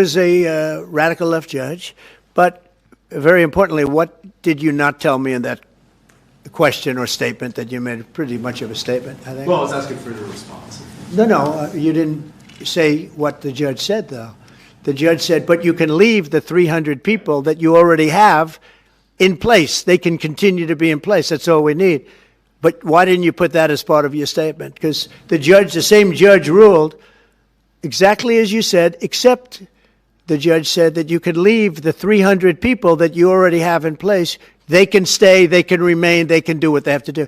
was a radical left judge, but very importantly, what did you not tell me in that question or statement that you made pretty much of a statement, I think? Well, I was asking for your response. No, you didn't say what the judge said, though. The judge said, but you can leave the 300 people that you already have in place. They can continue to be in place. That's all we need. But why didn't you put that as part of your statement? Because the same judge ruled exactly as you said, except the judge said that you could leave the 300 people that you already have in place. They can stay, they can remain, they can do what they have to do.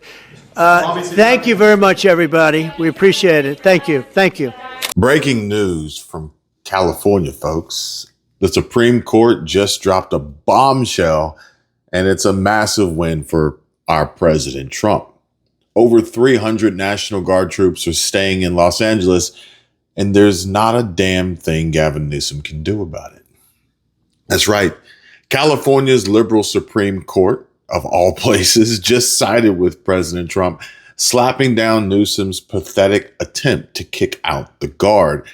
Thank you very much, everybody. We appreciate it. Thank you. Thank you. Breaking news from California, folks. The Supreme Court just dropped a bombshell, and it's a massive win for our President Trump. Over 300 National Guard troops are staying in Los Angeles, and there's not a damn thing Gavin Newsom can do about it. That's right. California's liberal Supreme Court, of all places, just sided with President Trump, slapping down Newsom's pathetic attempt to kick out the Guard.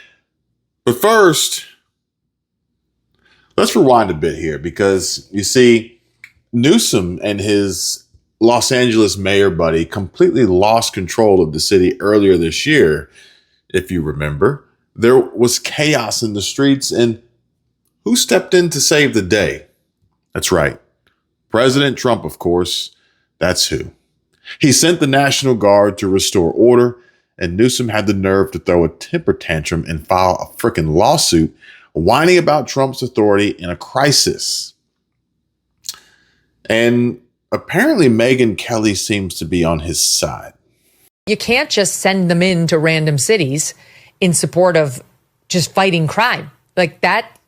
But first, let's rewind a bit here, because you see, Newsom and his Los Angeles mayor buddy completely lost control of the city earlier this year. If you remember, there was chaos in the streets, and who stepped in to save the day? That's right. President Trump, of course. That's who. He sent the National Guard to restore order, and Newsom had the nerve to throw a temper tantrum and file a frickin' lawsuit whining about Trump's authority in a crisis. And apparently Megyn Kelly seems to be on his side. You can't just send them into random cities in support of just fighting crime. Like that,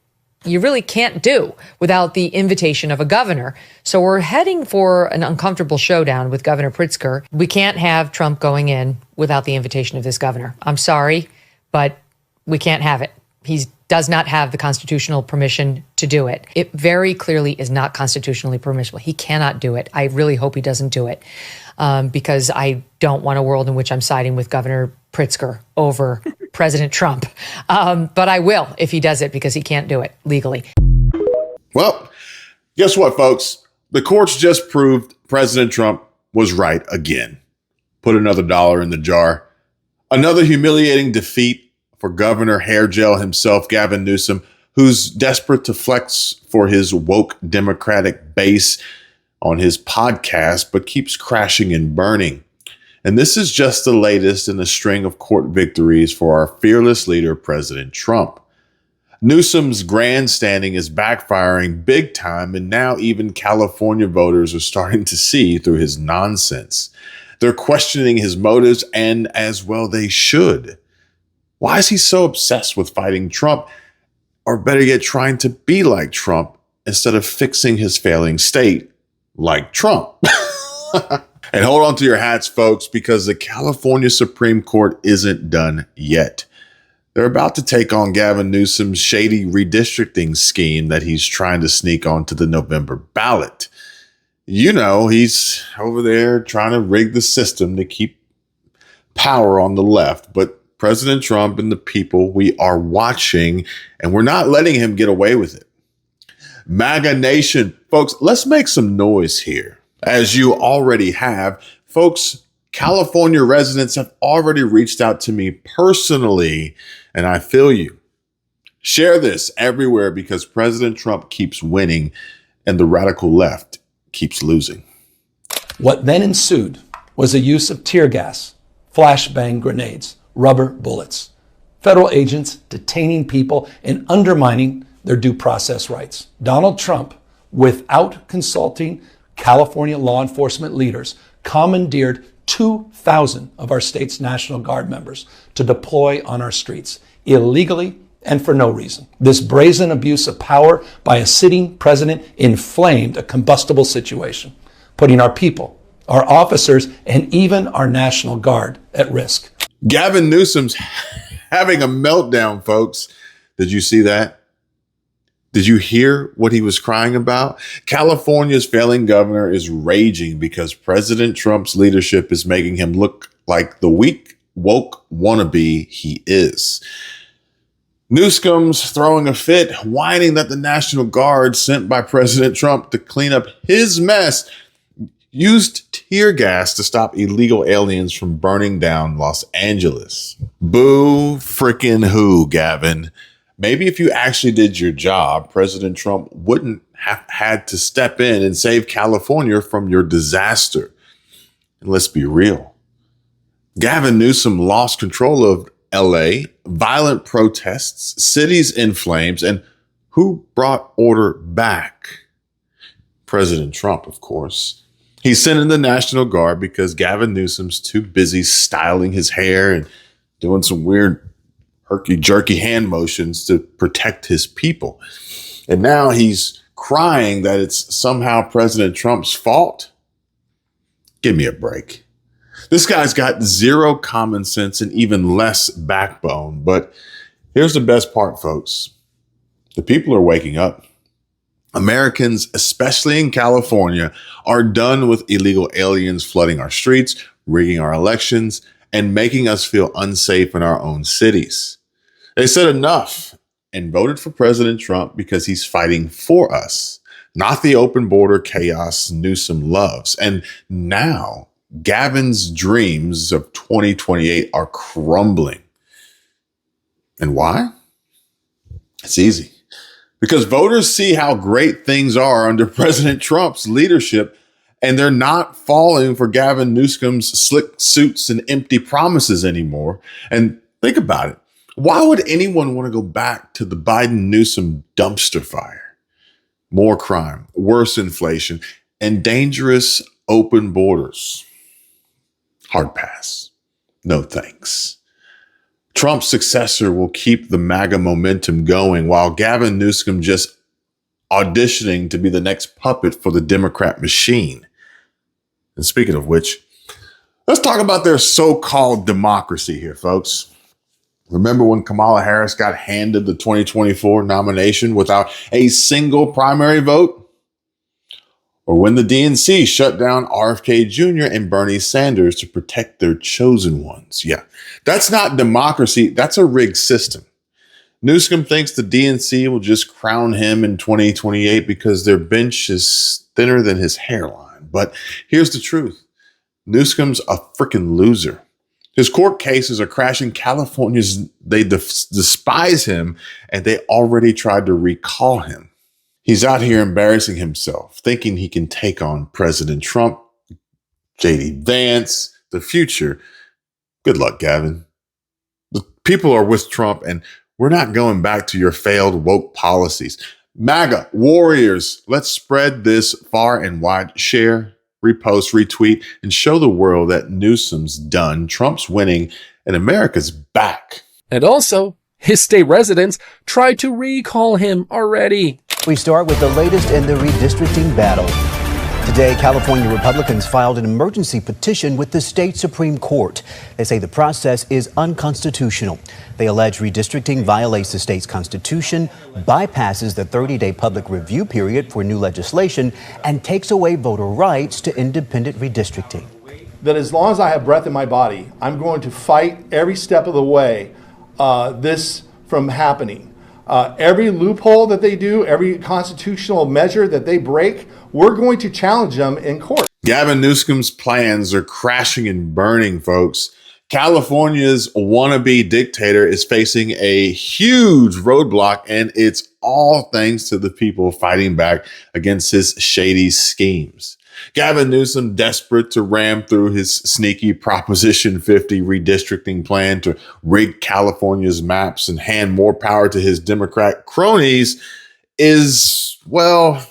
you really can't do without the invitation of a governor. So we're heading for an uncomfortable showdown with Governor Pritzker. We can't have Trump going in without the invitation of this governor. I'm sorry, but we can't have it. He does not have the constitutional permission to do it. It very clearly is not constitutionally permissible. He cannot do it. I really hope he doesn't do it because I don't want a world in which I'm siding with Governor Pritzker over President Trump. But I will if he does it because he can't do it legally. Well, guess what, folks? The courts just proved President Trump was right again. Put another dollar in the jar. Another humiliating defeat for Governor Hair Gel himself, Gavin Newsom, who's desperate to flex for his woke Democratic base on his podcast, but keeps crashing and burning. And this is just the latest in a string of court victories for our fearless leader, President Trump. Newsom's grandstanding is backfiring big time, and now even California voters are starting to see through his nonsense. They're questioning his motives, and as well they should. Why is he so obsessed with fighting Trump, or better yet, trying to be like Trump instead of fixing his failing state like Trump? And hold on to your hats, folks, because the California Supreme Court isn't done yet. They're about to take on Gavin Newsom's shady redistricting scheme that he's trying to sneak onto the November ballot. You know, he's over there trying to rig the system to keep power on the left, but President Trump and the people, we are watching, and we're not letting him get away with it. MAGA Nation, folks, let's make some noise here. As you already have, folks, California residents have already reached out to me personally, and I feel you. Share this everywhere because President Trump keeps winning and the radical left keeps losing. What then ensued was the use of tear gas, flashbang grenades, rubber bullets, federal agents detaining people and undermining their due process rights. Donald Trump, without consulting California law enforcement leaders, commandeered 2,000 of our state's National Guard members to deploy on our streets illegally and for no reason. This brazen abuse of power by a sitting president inflamed a combustible situation, putting our people, our officers, and even our National Guard at risk. Gavin Newsom's having a meltdown, folks. Did you see that? Did you hear what he was crying about? California's failing governor is raging because President Trump's leadership is making him look like the weak, woke wannabe he is. Newsom's throwing a fit, whining that the National Guard sent by President Trump to clean up his mess used tear gas to stop illegal aliens from burning down Los Angeles. Boo frickin' who, Gavin? Maybe if you actually did your job, President Trump wouldn't have had to step in and save California from your disaster. And let's be real. Gavin Newsom lost control of LA, violent protests, cities in flames, and who brought order back? President Trump, of course. He sent in the National Guard because Gavin Newsom's too busy styling his hair and doing some weird herky-jerky hand motions to protect his people. And now he's crying that it's somehow President Trump's fault. Give me a break. This guy's got zero common sense and even less backbone. But here's the best part, folks. The people are waking up. Americans, especially in California, are done with illegal aliens flooding our streets, rigging our elections, and making us feel unsafe in our own cities. They said enough and voted for President Trump because he's fighting for us, not the open border chaos Newsom loves. And now Gavin's dreams of 2028 are crumbling. And why? It's easy. Because voters see how great things are under President Trump's leadership, and they're not falling for Gavin Newsom's slick suits and empty promises anymore. And think about it. Why would anyone want to go back to the Biden-Newsom dumpster fire? More crime, worse inflation, and dangerous open borders. Hard pass. No thanks. Trump's successor will keep the MAGA momentum going while Gavin Newsom just auditioning to be the next puppet for the Democrat machine. And speaking of which, let's talk about their so-called democracy here, folks. Remember when Kamala Harris got handed the 2024 nomination without a single primary vote? Or when the DNC shut down RFK Jr. and Bernie Sanders to protect their chosen ones? Yeah, that's not democracy. That's a rigged system. Newsom thinks the DNC will just crown him in 2028 because their bench is thinner than his hairline. But here's the truth. Newsom's a freaking loser. His court cases are crashing. Californians, they despise him, and they already tried to recall him. He's out here embarrassing himself, thinking he can take on President Trump, J.D. Vance, the future. Good luck, Gavin. The people are with Trump, and we're not going back to your failed woke policies. MAGA warriors, let's spread this far and wide. Share, repost, retweet, and show the world that Newsom's done, Trump's winning, and America's back. And also, his state residents tried to recall him already. We start with the latest in the redistricting battle. Today, California Republicans filed an emergency petition with the state Supreme Court. They say the process is unconstitutional. They allege redistricting violates the state's constitution, bypasses the 30-day public review period for new legislation, and takes away voter rights to independent redistricting. That as long as I have breath in my body, I'm going to fight every step of the way this from happening. Every loophole that they do, every constitutional measure that they break, we're going to challenge them in court. Gavin Newsom's plans are crashing and burning, folks. California's wannabe dictator is facing a huge roadblock, and it's all thanks to the people fighting back against his shady schemes. Gavin Newsom, desperate to ram through his sneaky Proposition 50 redistricting plan to rig California's maps and hand more power to his Democrat cronies, is, well,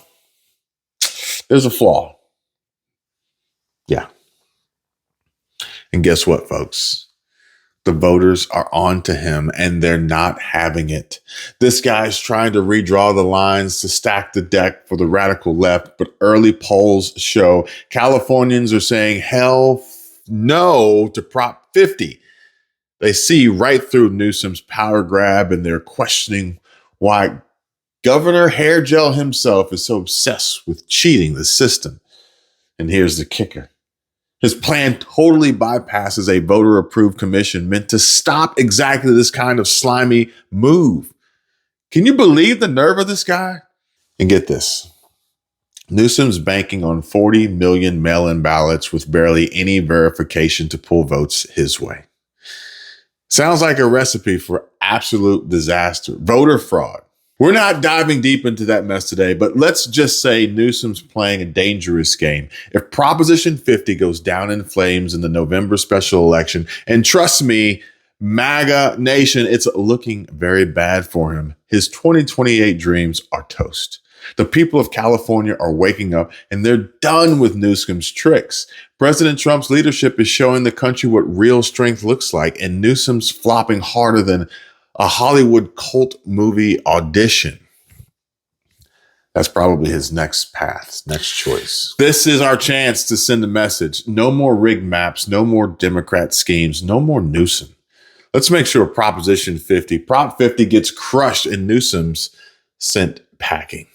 there's a flaw. Yeah. And guess what, folks? The voters are on to him, and they're not having it. This guy's trying to redraw the lines to stack the deck for the radical left, but early polls show Californians are saying hell no to Prop 50. They see right through Newsom's power grab, and they're questioning why Governor Hairgel himself is so obsessed with cheating the system. And here's the kicker. His plan totally bypasses a voter-approved commission meant to stop exactly this kind of slimy move. Can you believe the nerve of this guy? And get this. Newsom's banking on 40 million mail-in ballots with barely any verification to pull votes his way. Sounds like a recipe for absolute disaster, voter fraud. We're not diving deep into that mess today, but let's just say Newsom's playing a dangerous game. If Proposition 50 goes down in flames in the November special election, and trust me, MAGA Nation, it's looking very bad for him. His 2028 dreams are toast. The people of California are waking up and they're done with Newsom's tricks. President Trump's leadership is showing the country what real strength looks like, and Newsom's flopping harder than a Hollywood cult movie audition. That's probably his next path, next choice. This is our chance to send a message. No more rigged maps, no more Democrat schemes, no more Newsom. Let's make sure Proposition 50, Prop 50 gets crushed and Newsom's sent packing.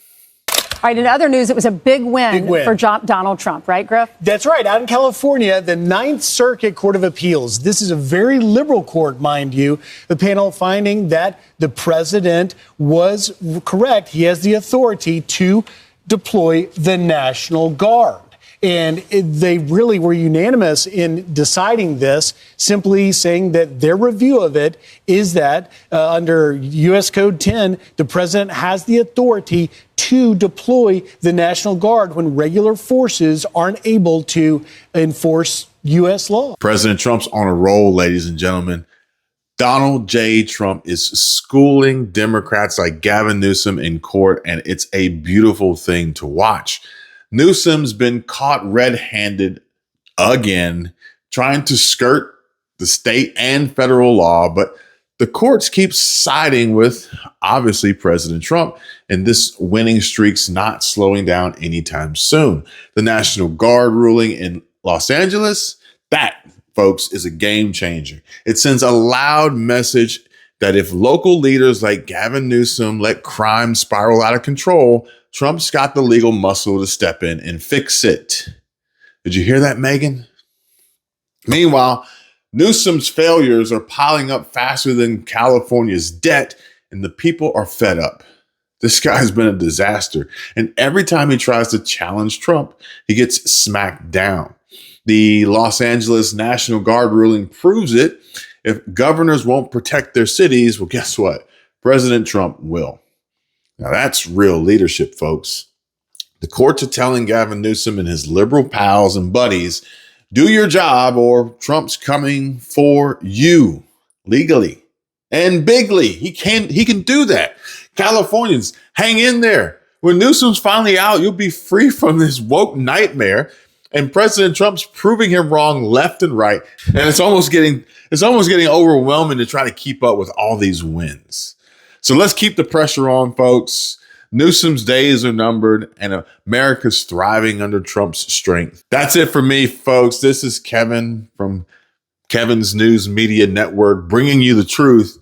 All right, in other news, it was a big win for Donald Trump, right, Griff? That's right. Out in California, the Ninth Circuit Court of Appeals. This is a very liberal court, mind you. The panel finding that the president was correct. He has the authority to deploy the National Guard. And they really were unanimous in deciding this, simply saying that their review of it is that under U.S. Code 10, the president has the authority to deploy the National Guard when regular forces aren't able to enforce U.S. law. President Trump's on a roll, ladies and gentlemen. Donald J. Trump is schooling Democrats like Gavin Newsom in court, and it's a beautiful thing to watch. Newsom's been caught red-handed again, trying to skirt the state and federal law, but the courts keep siding with, obviously, President Trump, and this winning streak's not slowing down anytime soon. The National Guard ruling in Los Angeles, that, folks, is a game changer. It sends a loud message that if local leaders like Gavin Newsom let crime spiral out of control, Trump's got the legal muscle to step in and fix it. Did you hear that, Megan? Meanwhile, Newsom's failures are piling up faster than California's debt, and the people are fed up. This guy's been a disaster, and every time he tries to challenge Trump, he gets smacked down. The Los Angeles National Guard ruling proves it. If governors won't protect their cities, well, guess what? President Trump will. Now, that's real leadership, folks. The courts are telling Gavin Newsom and his liberal pals and buddies, do your job or Trump's coming for you legally and bigly. He can do that. Californians, hang in there. When Newsom's finally out, you'll be free from this woke nightmare. And President Trump's proving him wrong left and right. And it's almost getting overwhelming to try to keep up with all these wins. So let's keep the pressure on, folks. Newsom's days are numbered and America's thriving under Trump's strength. That's it for me, folks. This is Kevin from Kevin's News Media Network bringing you the truth.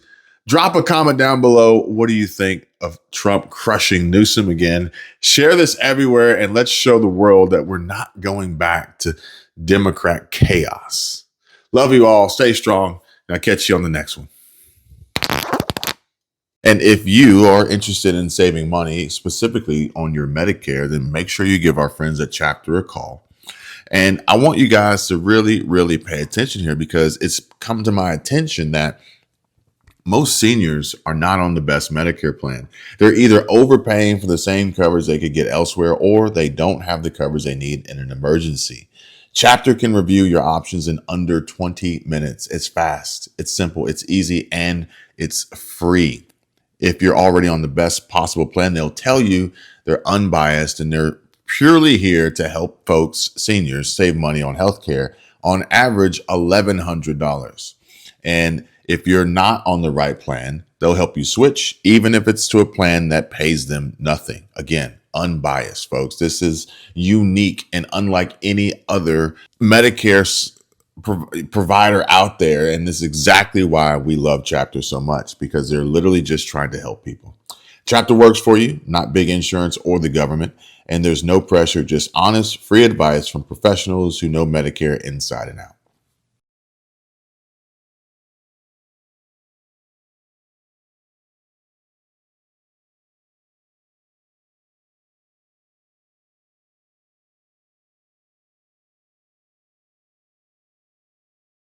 Drop a comment down below. What do you think of Trump crushing Newsom again? Share this everywhere and let's show the world that we're not going back to Democrat chaos. Love you all. Stay strong. And I'll catch you on the next one. And if you are interested in saving money, specifically on your Medicare, then make sure you give our friends at Chapter a call. And I want you guys to really, really pay attention here because it's come to my attention that most seniors are not on the best Medicare plan. They're either overpaying for the same coverage they could get elsewhere, or they don't have the coverage they need in an emergency. Chapter can review your options in under 20 minutes. It's fast, it's simple, it's easy, and it's free. If you're already on the best possible plan, they'll tell you they're unbiased and they're purely here to help folks, seniors, save money on healthcare, on average $1,100. And if you're not on the right plan, they'll help you switch, even if it's to a plan that pays them nothing. Again, unbiased, folks. This is unique and unlike any other Medicare provider out there. And this is exactly why we love Chapter so much, because they're literally just trying to help people. Chapter works for you, not big insurance or the government. And there's no pressure, just honest, free advice from professionals who know Medicare inside and out.